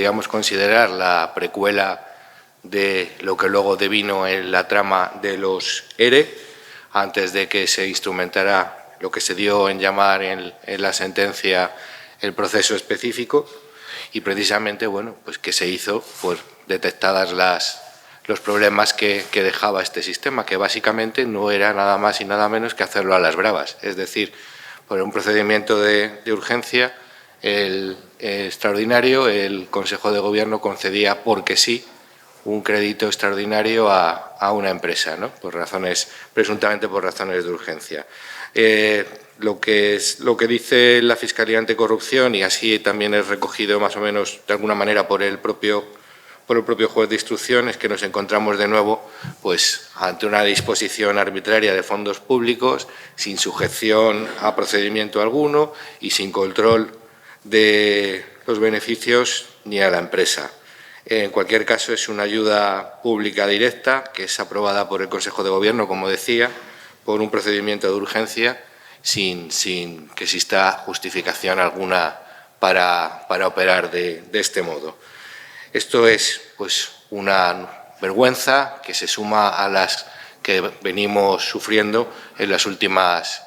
podríamos considerar la precuela de lo que luego devino en la trama de los ERE, antes de que se instrumentara lo que se dio en llamar en la sentencia el proceso específico, y precisamente, bueno, pues que se hizo pues detectadas los problemas que dejaba este sistema, que básicamente no era nada más y nada menos que hacerlo a las bravas, es decir, por un procedimiento de urgencia extraordinario, el Consejo de Gobierno concedía porque sí un crédito extraordinario a una empresa, ¿no? Presuntamente por razones de urgencia. Lo que dice la Fiscalía Anticorrupción, y así también es recogido más o menos de alguna manera por el propio juez de instrucción, es que nos encontramos de nuevo pues, ante una disposición arbitraria de fondos públicos, sin sujeción a procedimiento alguno y sin control de los beneficios ni a la empresa. En cualquier caso, es una ayuda pública directa que es aprobada por el Consejo de Gobierno, como decía, por un procedimiento de urgencia sin que exista justificación alguna para operar de este modo. Esto es pues, una vergüenza que se suma a las que venimos sufriendo en los últimos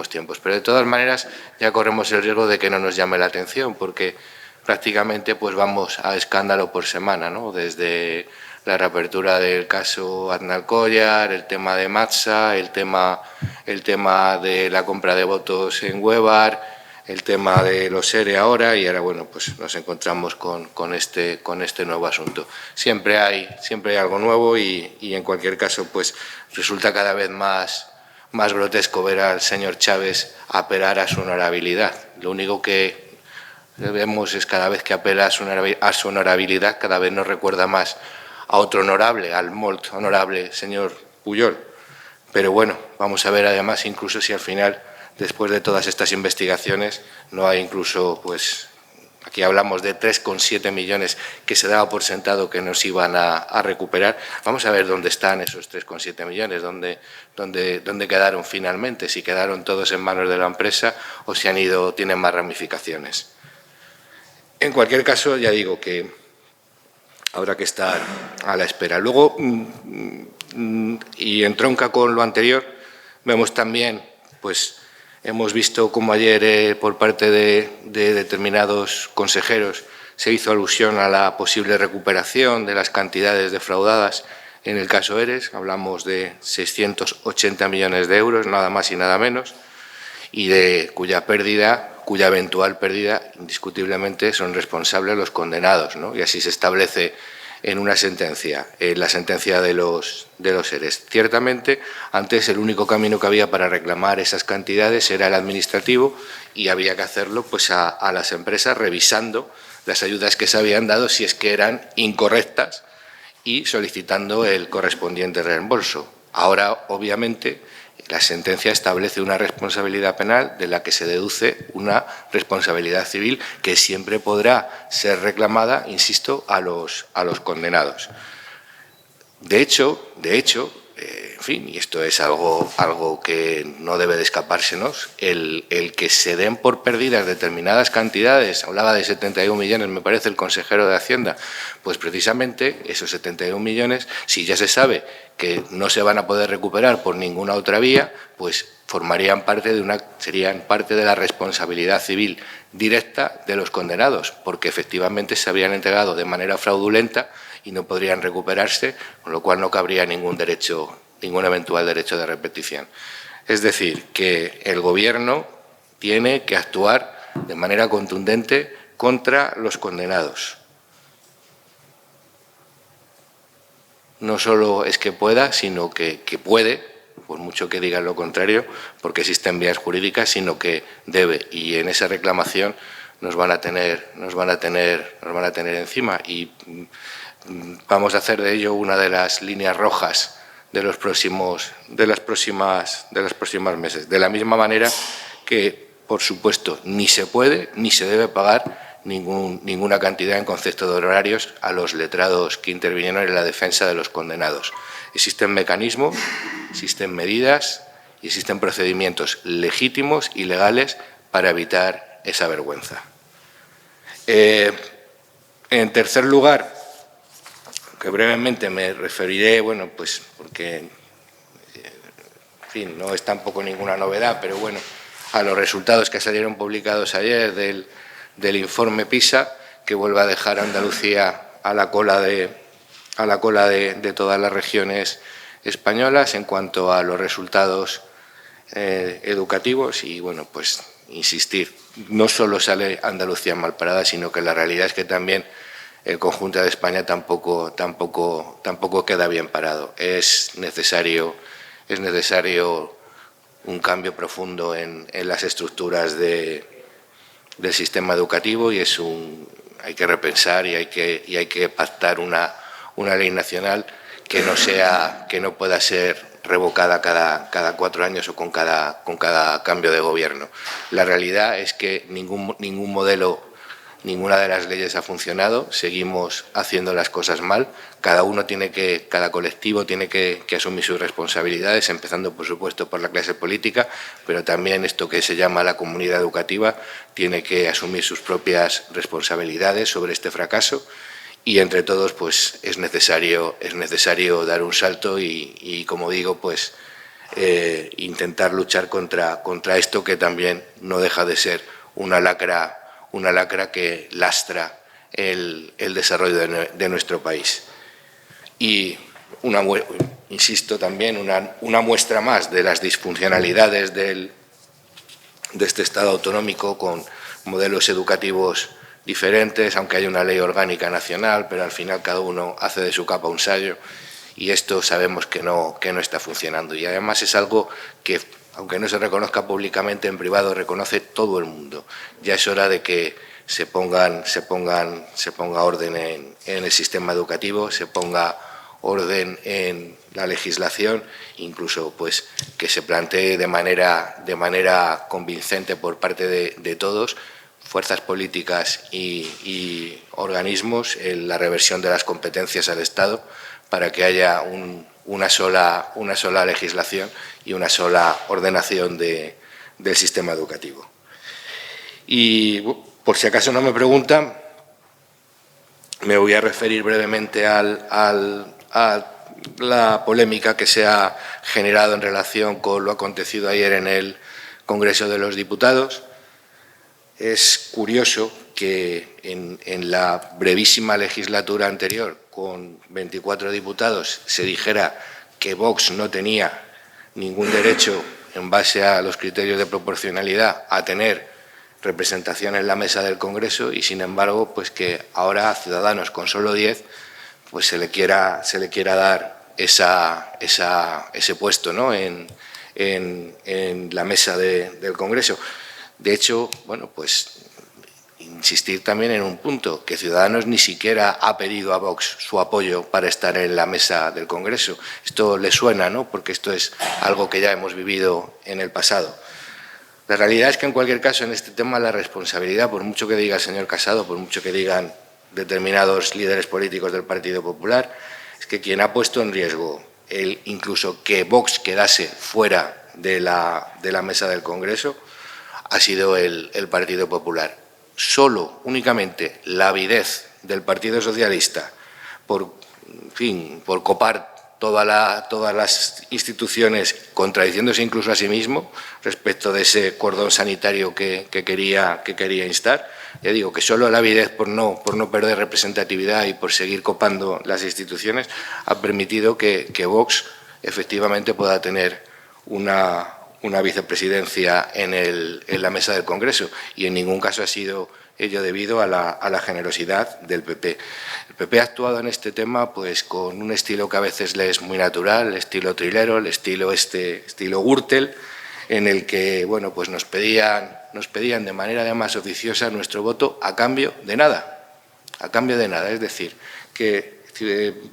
tiempos. Pero, de todas maneras, ya corremos el riesgo de que no nos llame la atención, porque prácticamente pues vamos a escándalo por semana, ¿no? Desde la reapertura del caso Aznalcóllar, el tema de Matsa, el tema de la compra de votos en Huevar, el tema de los ERE ahora, y ahora bueno, pues nos encontramos con este nuevo asunto. Siempre hay algo nuevo y en cualquier caso pues resulta cada vez más grotesco ver al señor Chaves apelar a su honorabilidad. Lo único que vemos es cada vez que apela a su honorabilidad, cada vez nos recuerda más a otro honorable, al molt honorable señor Pujol. Pero bueno, vamos a ver además incluso si al final, después de todas estas investigaciones, no hay incluso, pues, aquí hablamos de 3,7 millones que se daba por sentado que nos iban a recuperar. Vamos a ver dónde están esos 3,7 millones, dónde quedaron finalmente, si quedaron todos en manos de la empresa o si tienen más ramificaciones. En cualquier caso, ya digo que habrá que estar a la espera. Luego, y entronca con lo anterior, vemos también, pues hemos visto como ayer por parte de determinados consejeros se hizo alusión a la posible recuperación de las cantidades defraudadas en el caso ERES. Hablamos de 680 millones de euros, nada más y nada menos, y de cuya eventual pérdida, indiscutiblemente, son responsables los condenados, ¿no? Y así se establece en una sentencia, en la sentencia de los ERES. Ciertamente, antes el único camino que había para reclamar esas cantidades era el administrativo y había que hacerlo pues, a las empresas revisando las ayudas que se habían dado si es que eran incorrectas y solicitando el correspondiente reembolso. Ahora, obviamente, la sentencia establece una responsabilidad penal de la que se deduce una responsabilidad civil que siempre podrá ser reclamada, insisto, a los condenados. De hecho, en fin, y esto es algo que no debe de escapársenos, el que se den por perdidas determinadas cantidades, hablaba de 71 millones, me parece, el consejero de Hacienda, pues precisamente esos 71 millones, si ya se sabe que no se van a poder recuperar por ninguna otra vía, pues serían parte de la responsabilidad civil directa de los condenados, porque efectivamente se habían entregado de manera fraudulenta y no podrían recuperarse, con lo cual no cabría ningún eventual derecho de repetición. Es decir, que el Gobierno tiene que actuar de manera contundente contra los condenados. No solo es que pueda, sino que puede, por mucho que digan lo contrario, porque existen vías jurídicas, sino que debe. Y en esa reclamación nos van a tener encima y vamos a hacer de ello una de las líneas rojas de los próximos meses. De la misma manera que, por supuesto, ni se puede ni se debe pagar ninguna cantidad en concepto de honorarios a los letrados que intervinieron en la defensa de los condenados. Existen mecanismos, existen medidas y existen procedimientos legítimos y legales para evitar esa vergüenza. En tercer lugar, que brevemente me referiré, bueno, pues porque, en fin, no es tampoco ninguna novedad, pero bueno, a los resultados que salieron publicados ayer del informe PISA, que vuelve a dejar a Andalucía a la cola de todas las regiones españolas en cuanto a los resultados educativos. Y bueno, pues insistir, no solo sale Andalucía mal parada, sino que la realidad es que también el conjunto de España tampoco queda bien parado. Es necesario un cambio profundo en las estructuras del sistema educativo, y hay que repensar y hay que pactar una ley nacional que no pueda ser revocada cada 4 años o con cada cambio de gobierno. La realidad es que ningún modelo, ninguna de las leyes ha funcionado. Seguimos haciendo las cosas mal. Cada colectivo tiene que asumir sus responsabilidades, empezando, por supuesto, por la clase política, pero también esto que se llama la comunidad educativa tiene que asumir sus propias responsabilidades sobre este fracaso. Y entre todos, pues es necesario dar un salto y como digo, pues intentar luchar contra esto, que también no deja de ser una lacra que lastra el desarrollo de nuestro país. Y insisto también, una muestra más de las disfuncionalidades de este Estado autonómico, con modelos educativos diferentes, aunque hay una ley orgánica nacional, pero al final cada uno hace de su capa un sayo, y esto sabemos que no está funcionando. Y además es algo que, aunque no se reconozca públicamente, en privado reconoce todo el mundo. Ya es hora de que se ponga orden en el sistema educativo, se ponga orden en la legislación, incluso pues que se plantee de manera convincente por parte de todos, fuerzas políticas y organismos, en la reversión de las competencias al Estado, para que haya una sola legislación y una sola ordenación del sistema educativo. Y por si acaso no me preguntan, me voy a referir brevemente a la polémica que se ha generado en relación con lo acontecido ayer en el Congreso de los Diputados. Es curioso que en la brevísima legislatura anterior, con 24 diputados, se dijera que Vox no tenía ningún derecho, en base a los criterios de proporcionalidad, a tener representación en la mesa del Congreso, y sin embargo, pues que ahora a Ciudadanos, con solo 10, pues se le quiera dar ese puesto, ¿no?, en la mesa del Congreso. De hecho, bueno, pues insistir también en un punto, que Ciudadanos ni siquiera ha pedido a Vox su apoyo para estar en la mesa del Congreso. Esto le suena, ¿no?, porque esto es algo que ya hemos vivido en el pasado. La realidad es que, en cualquier caso, en este tema la responsabilidad, por mucho que diga el señor Casado, por mucho que digan determinados líderes políticos del Partido Popular, es que quien ha puesto en riesgo incluso que Vox quedase fuera de la mesa del Congreso ha sido el Partido Popular. Únicamente la avidez del Partido Socialista por copar todas las instituciones, contradiciéndose incluso a sí mismo respecto de ese cordón sanitario que quería instar. Ya digo que solo la avidez por no perder representatividad y por seguir copando las instituciones ha permitido que Vox efectivamente pueda tener una vicepresidencia en la mesa del Congreso, y en ningún caso ha sido ello debido a la generosidad del PP. El PP ha actuado en este tema pues con un estilo que a veces le es muy natural, el estilo trilero, el estilo Gürtel, en el que bueno, pues nos pedían de manera además oficiosa nuestro voto a cambio de nada. Es decir, que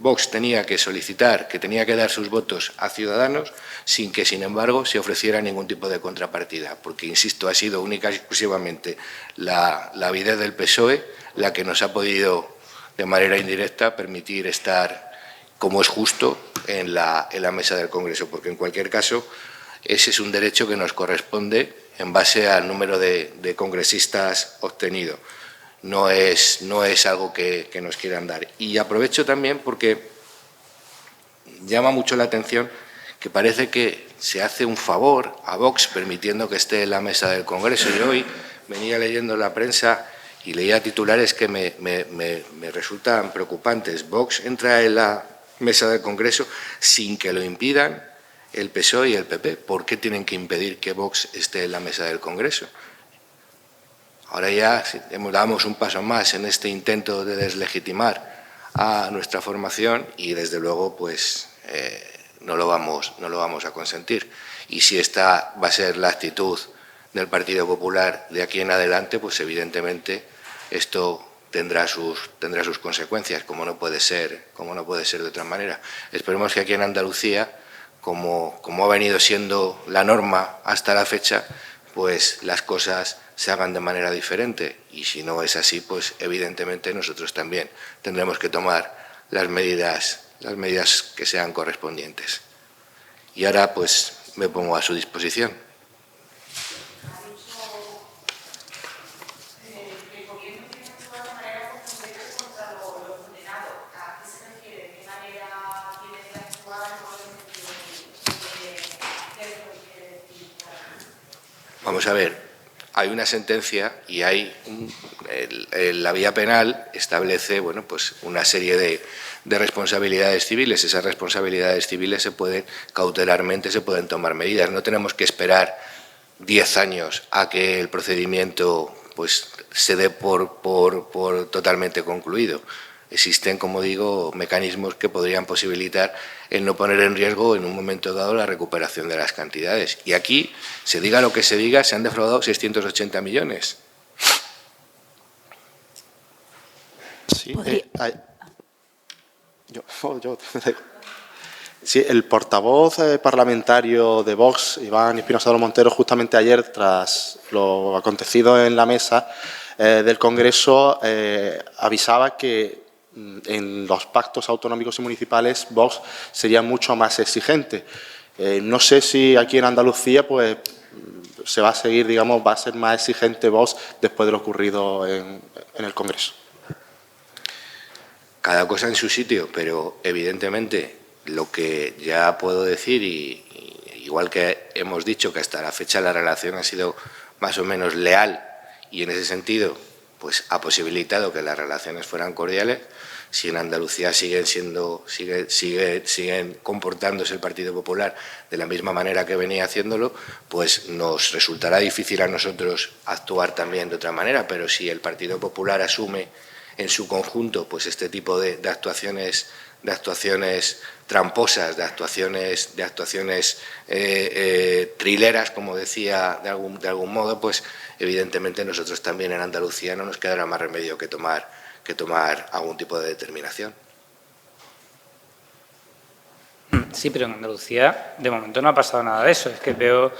Vox tenía que solicitar, que tenía que dar sus votos a Ciudadanos sin que, sin embargo, se ofreciera ningún tipo de contrapartida, porque, insisto, ha sido única y exclusivamente la avidez del PSOE la que nos ha podido, de manera indirecta, permitir estar, como es justo, en la mesa del Congreso, porque, en cualquier caso, ese es un derecho que nos corresponde en base al número de congresistas obtenido. no es algo que nos quieran dar. Y aprovecho también porque llama mucho la atención que parece que se hace un favor a Vox permitiendo que esté en la mesa del Congreso. Yo hoy venía leyendo la prensa y leía titulares que me resultan preocupantes. Vox entra en la mesa del Congreso sin que lo impidan el PSOE y el PP. ¿Por qué tienen que impedir que Vox esté en la mesa del Congreso? Ahora ya damos un paso más en este intento de deslegitimar a nuestra formación y, desde luego, pues no lo vamos a consentir. Y si esta va a ser la actitud del Partido Popular de aquí en adelante, pues evidentemente esto tendrá sus consecuencias, como no puede ser de otra manera. Esperemos que aquí en Andalucía, como ha venido siendo la norma hasta la fecha, pues las cosas se hagan de manera diferente, y si no es así, pues evidentemente nosotros también tendremos que tomar las medidas que sean correspondientes. Y ahora pues me pongo a su disposición. Vamos a ver, hay una sentencia y la vía penal establece, bueno, pues una serie de responsabilidades civiles. Esas responsabilidades civiles cautelarmente se pueden tomar medidas. No tenemos que esperar 10 años a que el procedimiento pues se dé por totalmente concluido. Existen, como digo, mecanismos que podrían posibilitar el no poner en riesgo en un momento dado la recuperación de las cantidades. Y aquí, se diga lo que se diga, se han defraudado 680 millones. Sí, sí, el portavoz parlamentario de Vox, Iván Espinosa Montero, justamente ayer, tras lo acontecido en la mesa del Congreso, avisaba que en los pactos autonómicos y municipales Vox sería mucho más exigente. No sé si aquí en Andalucía pues se va a seguir, digamos, va a ser más exigente Vox después de lo ocurrido en el Congreso. Cada cosa en su sitio, pero evidentemente lo que ya puedo decir, igual que hemos dicho que hasta la fecha la relación ha sido más o menos leal y en ese sentido pues ha posibilitado que las relaciones fueran cordiales, si en Andalucía siguen comportándose el Partido Popular de la misma manera que venía haciéndolo, pues nos resultará difícil a nosotros actuar también de otra manera, pero si el Partido Popular asume en su conjunto pues este tipo de actuaciones tramposas, de actuaciones trileras, como decía de algún modo, pues evidentemente nosotros también en Andalucía no nos quedará más remedio que tomar algún tipo de determinación. Sí, pero en Andalucía de momento no ha pasado nada de eso. Es que veo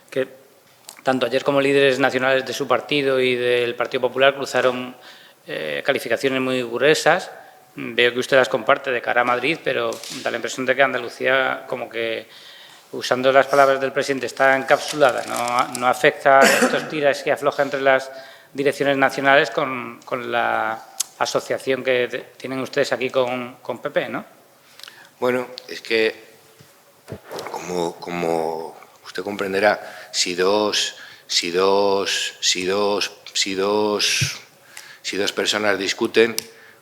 que tanto ayer como líderes nacionales de su partido y del Partido Popular cruzaron calificaciones muy gruesas. Veo que usted las comparte de cara a Madrid, pero da la impresión de que Andalucía, como que, usando las palabras del presidente, está encapsulada. No afecta a estos tiras y afloja entre las direcciones nacionales con la asociación que tienen ustedes aquí con PP, ¿no? Bueno, es que, como usted comprenderá, si dos personas discuten,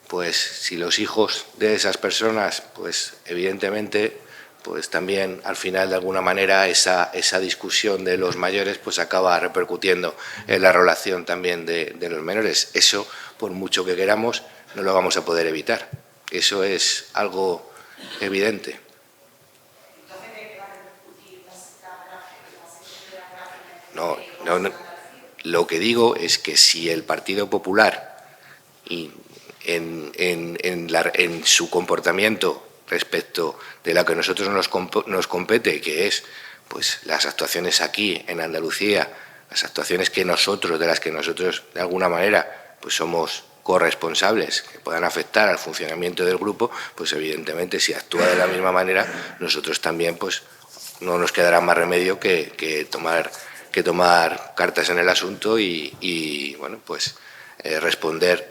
pues si los hijos de esas personas, pues evidentemente, pues también al final de alguna manera esa discusión de los mayores pues acaba repercutiendo en la relación también de los menores. Eso, por mucho que queramos, no lo vamos a poder evitar. Eso es algo evidente. No. Lo que digo es que si el Partido Popular en su comportamiento respecto de lo que a nosotros nos compete, que es pues las actuaciones aquí en Andalucía, las actuaciones de las que nosotros de alguna manera pues somos corresponsables, que puedan afectar al funcionamiento del grupo, pues evidentemente si actúa de la misma manera, nosotros también pues no nos quedará más remedio que tomar cartas en el asunto y bueno, pues responder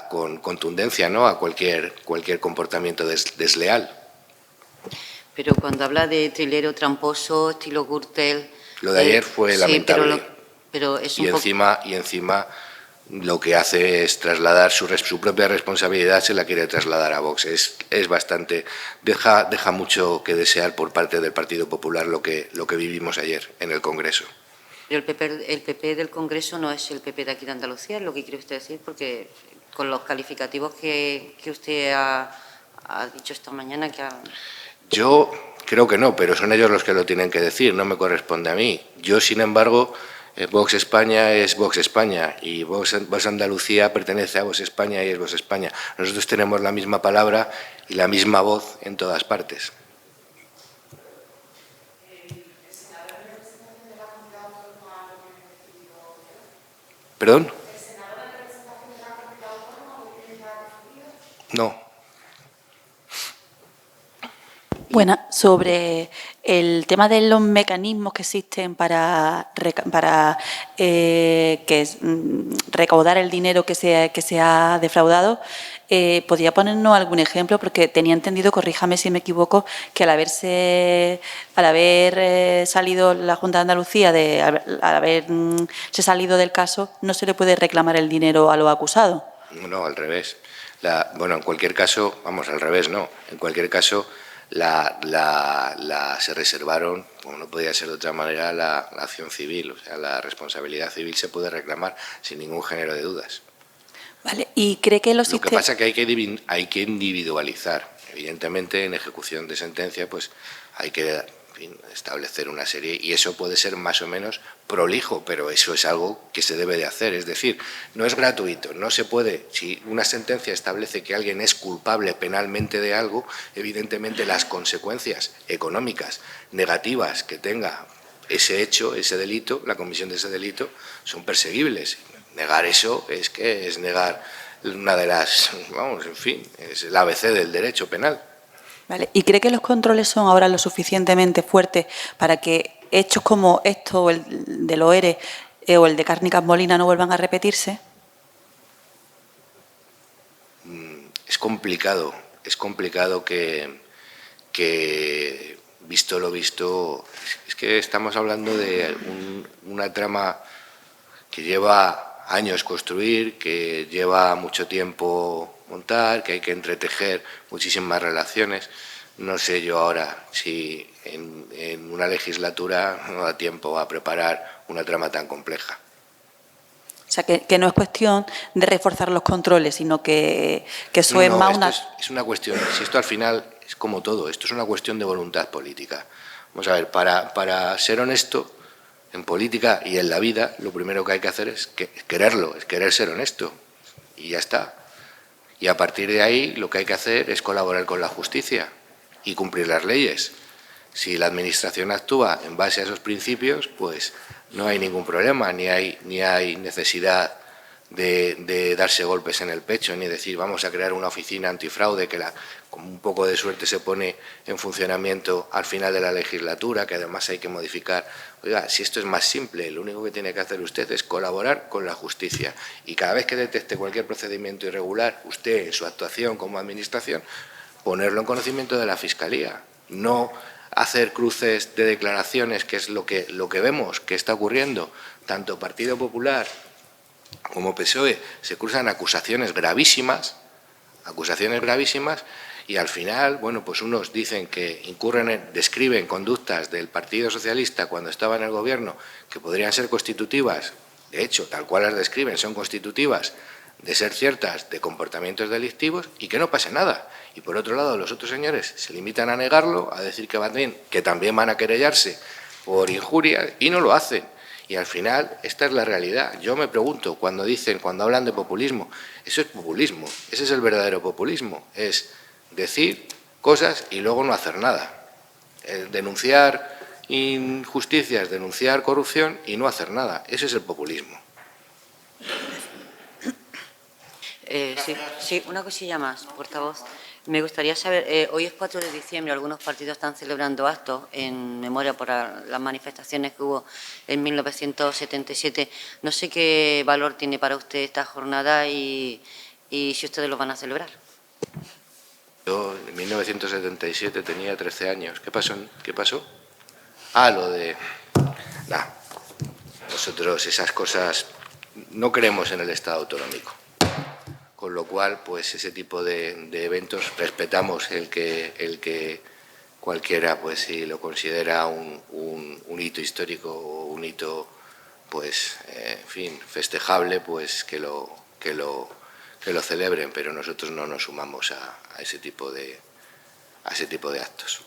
con contundencia, ¿no?, a cualquier comportamiento desleal. Pero cuando habla de trilero tramposo, estilo Gürtel... Lo de ayer fue lamentable. Pero es y encima lo que hace es trasladar su propia responsabilidad, se la quiere trasladar a Vox. Es bastante... Deja mucho que desear por parte del Partido Popular lo que vivimos ayer en el Congreso. Pero el PP del Congreso no es el PP de aquí de Andalucía, es lo que quiere usted decir, porque con los calificativos que usted ha dicho esta mañana... Yo creo que no, pero son ellos los que lo tienen que decir, no me corresponde a mí. Yo, sin embargo, Vox España es Vox España y Vox Andalucía pertenece a Vox España y es Vox España. Nosotros tenemos la misma palabra y la misma voz en todas partes. ¿Perdón? No. Bueno, sobre el tema de los mecanismos que existen para recaudar el dinero que se ha defraudado, ¿podría ponernos algún ejemplo? Porque tenía entendido, corríjame si me equivoco, que al haber salido la Junta de Andalucía, al haberse salido del caso, no se le puede reclamar el dinero a los acusados. No, al revés. En cualquier caso, vamos, al revés no. En cualquier caso, se reservaron, como no podía ser de otra manera, la acción civil. O sea, la responsabilidad civil se puede reclamar sin ningún género de dudas. Vale, ¿y cree que Lo que pasa es que hay que individualizar. Evidentemente, en ejecución de sentencia, pues hay que establecer una serie, y eso puede ser más o menos prolijo, pero eso es algo que se debe de hacer. Es decir, no es gratuito, no se puede. Si una sentencia establece que alguien es culpable penalmente de algo, evidentemente las consecuencias económicas negativas que tenga ese hecho, ese delito, la comisión de ese delito, son perseguibles. Negar eso es negar una de las, es el ABC del derecho penal. Vale. ¿Y cree que los controles son ahora lo suficientemente fuertes para que hechos como esto, o el de Loeres o el de Cárnicas Molina, no vuelvan a repetirse? Es complicado que visto lo visto, es que estamos hablando de una trama que lleva años construir, que lleva mucho tiempo montar, que hay que entretejer muchísimas relaciones. No sé yo ahora si en una legislatura no da tiempo a preparar una trama tan compleja. O sea, que no es cuestión de reforzar los controles, sino que eso es más una... Es una cuestión, si esto al final es como todo, esto es una cuestión de voluntad política. Vamos a ver, para ser honesto en política y en la vida, lo primero que hay que hacer es quererlo, es querer ser honesto, y ya está. Y a partir de ahí lo que hay que hacer es colaborar con la justicia y cumplir las leyes. Si la Administración actúa en base a esos principios, pues no hay ningún problema, ni hay necesidad de darse golpes en el pecho, ni decir vamos a crear una oficina antifraude que con un poco de suerte se pone en funcionamiento al final de la legislatura, que además hay que modificar. Oiga, si esto es más simple, lo único que tiene que hacer usted es colaborar con la justicia, y cada vez que detecte cualquier procedimiento irregular, usted en su actuación como Administración, ponerlo en conocimiento de la Fiscalía, no hacer cruces de declaraciones, que es lo que vemos que está ocurriendo. Tanto Partido Popular como PSOE se cruzan acusaciones gravísimas, y al final, bueno, pues unos dicen que describen conductas del Partido Socialista cuando estaba en el gobierno que podrían ser constitutivas, de hecho, tal cual las describen, son constitutivas de ser ciertas de comportamientos delictivos, y que no pase nada. Y por otro lado, los otros señores se limitan a negarlo, a decir que también van a querellarse por injurias, y no lo hacen. Y al final, esta es la realidad. Yo me pregunto, cuando hablan de populismo, eso es populismo, ese es el verdadero populismo, es decir cosas y luego no hacer nada. Denunciar injusticias, denunciar corrupción y no hacer nada, ese es el populismo. Sí, una cosilla más, portavoz. Me gustaría saber, hoy es 4 de diciembre, algunos partidos están celebrando actos en memoria por las manifestaciones que hubo en 1977. No sé qué valor tiene para usted esta jornada y si ustedes lo van a celebrar. Yo en 1977 tenía 13 años. ¿Qué pasó? ¿Qué pasó? Ah, lo de... Nah, nosotros esas cosas no creemos en el Estado autonómico. Con lo cual, pues ese tipo de eventos respetamos el que cualquiera, pues si lo considera un hito histórico o un hito, pues, en fin, festejable, pues que lo celebren, pero nosotros no nos sumamos a ese tipo de actos.